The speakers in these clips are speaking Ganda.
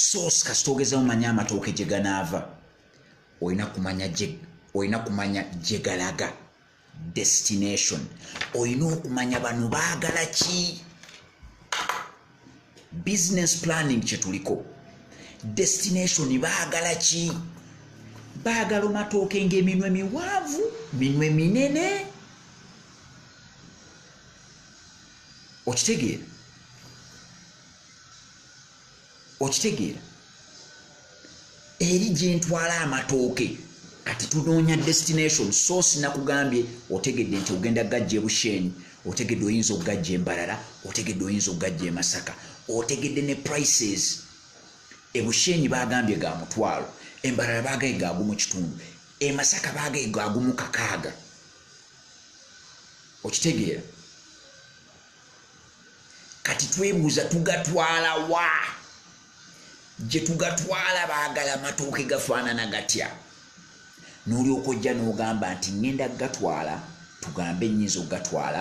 source kasitogeza omanya amatooke gye ganaava olina kumanya gye galaga destination olina okumanya bano baagala ki business planning kye tuliko destination baagala ki baagala matooke ng'eminwe miwanvu minwe minene okitegeera eri gye ntwala amatooke kati tunoonya destination so sinakugambye otegedde nti ogenda gajja e Bushenyi otegedde oyinza okugajja Mbarara otegedde oyinza okugajja e Masaka otegedde ne prices e Bushenyi bagambye ga mutwalo Mbarara bagaye ga gumu kitundu e Masaka bagaye ga gumu kakaaga okitegeera kati twebuuza tugatwala wa gye tugatwala baagala matooke gafaanana gatya n'olyoka ojja n'ogamba nti ngenda gatwala tugambe nnyinza okugatwala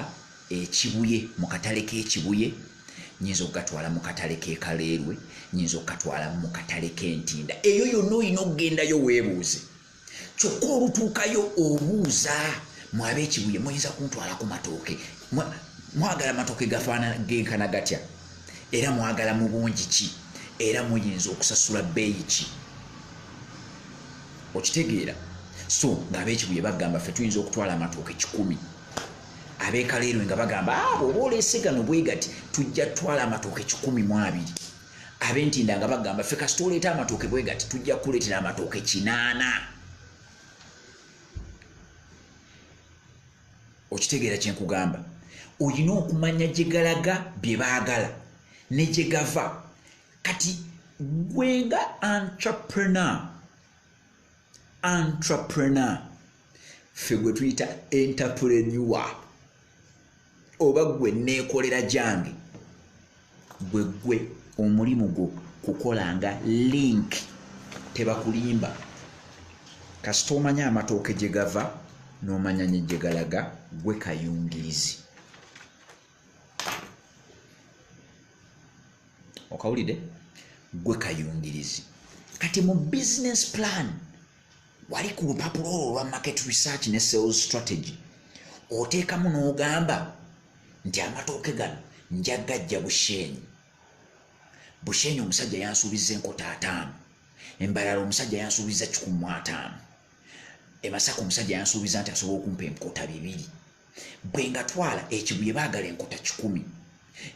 ekibuye mu katale k'ekibuye nnyinza okugatwala mu katale k'ekaleerwe nnyinza okugatwala mu katale k'entinda eyo yonna olina okugendayo weebuuze kyokka olutuukayo obuuza mwabe ekibuye muyinza kuntwalako matooke mwagala matooke gafaanana genkana gatya era mwagala mu bungi ki era muyinza okusasula bbeeyi ki okitegeera so ng'abeekibuye bagamba ffe tuyinza okutwala amatooke 100 abeekaleerwe nga bagamba bw'oba oleese gano bwe gati tujja tutwala amatooke 12 ab'entinda nga bagamba ffe kasita oleeta amatooke bwe gati tujja kukuleetera amatooke 8 okitegeera kye nkugamba olina okumanya gye galaga bye baagala ne gye gava kati gwenga entrepreneur ffe gwe tuyita entrepreneur oba gwe neekolera gyange gwe omulimu gwo kukolanga link tebakulimba kasita omanya amatooke gye gava n'omanya ne gye galaga gwe kayungirizi okawulidde gwe kayungirizi kati mu business plan wali ku lupapulo olwo lwa market research ne sales strategy oteekamu n'ogamba nti amatooke gano njagajja Bushenyi omusajja yansuubiza enkota 5 Embarara omusajja yansuubiza 15 e Masaka omusajja yansuubiza nti asobola okumpa enkota 2 bwe ngatwala ekibuye baagala enkota 10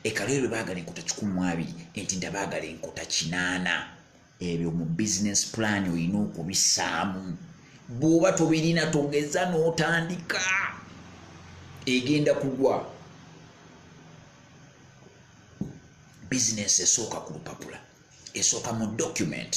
ekaleerwe baagala enkota 12 entinda baagala enkota 8 ebyo mu business plan olina okubissaamu bw'oba tobirina togeza n'otandika egenda kugwa business esooka ku lupapula esooka mu document